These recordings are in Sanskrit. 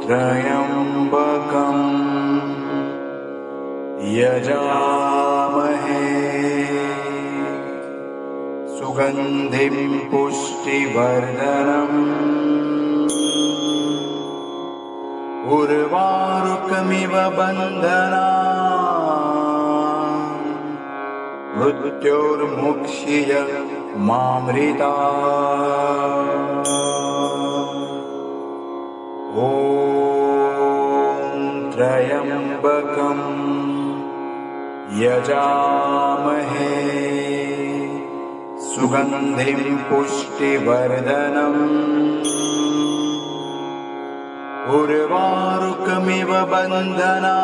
त्र्यम्बकं यजामहे सुगन्धिं पुष्टिवर्धनम् उर्वारुकमिव बन्धनान् मृत्योर्मुक्षीय मामृतात्। ॐ त्र्यम्बकं यजामहे सुगन्धिं पुष्टिवर्धनम् उर्वारुकमिव बन्धनान्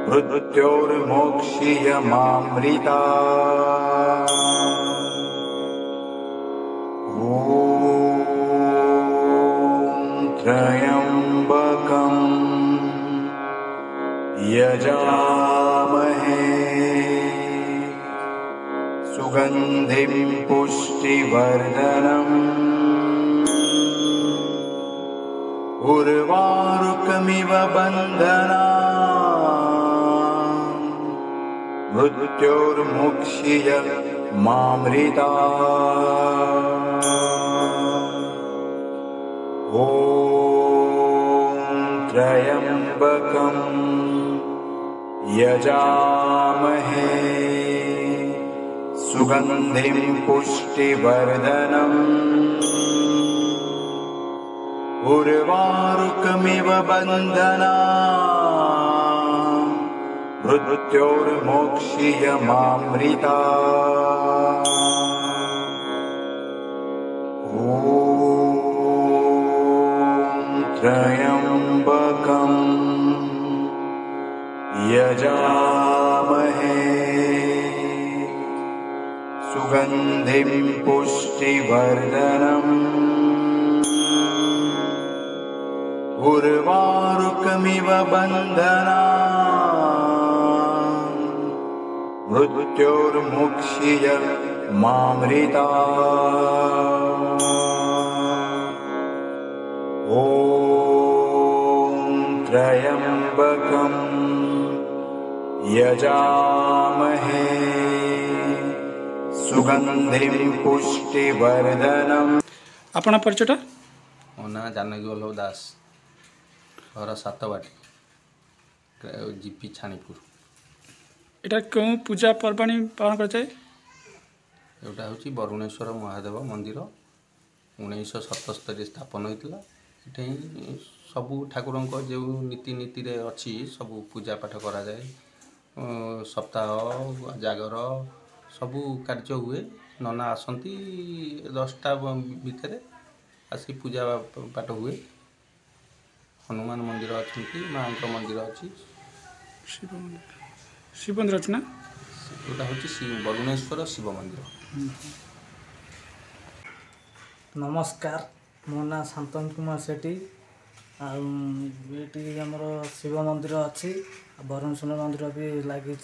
मृत्योर्मुक्षीय मामृतात्। त्र्यम्बकं यजामहे सुगन्धिं पुष्टिवर्धनम् उर्वारुकमिव बन्धनान् मृत्योर्मुक्षीय मामृतात्। ॐ त्र्यम्बकं यजामहे सुगन्धिं पुष्टिवर्धनम् उर्वारुकमिव बन्धनान् मृत्योर्मुक्षीय मामृतात्। ॐ त्र्यम्बकं यजामहे सुगन्धिं पुष्टिवर्धनम् उर्वारुकमिव बन्धनान् मृत्योर्मुक्षीय मामृतात्। ॐ त्र्यम्बकं यजामहे सुगन्धिं पुष्टिवर्धनम्। आपना परिचयटा? मो ना जानकी वल्लभ दास, घर सातवाटी, जीपी छाणीपुर। एटा क्यों पूजा पर्वाणी पालन कराए? एटा हूँ बरुणेश्वर महादेव मंदिर 1977 स्थापन होता। ये सबू ठाकुर जो नीति नीति अच्छी सबू पूजा पाठ करा जाए, सप्ताह जागर सबू कार्य हुए। नना आसती 10टा भितर आसी पूजा पाठ हुए। हनुमान मंदिर अच्छी, माँ मंदिर अच्छी, शिव मंदिर अच्छी ना। यहाँ हूँ बरुणेश्वर शिव मंदिर। नमस्कार, मो ना शांतनु कुमार सेठी। आटी आमर शिव मंदिर अच्छी, बरुणेश्वर मंदिर भी लगी।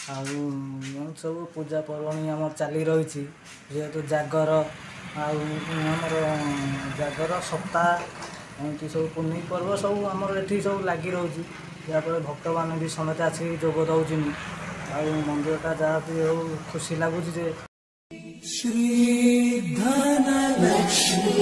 सब पूजा पर्वाणी आम चली रही जेहेतु जागर आमर जागर सप्ताह एमती सब पुण्य पर्व सब आमर ये सब लगी रही। जहाँफल भक्त मान भी समेत आसिक जोग दौन मंदिरटा जहाँ भी हो खुशी लगुच। श्री धनलक्ष्मी।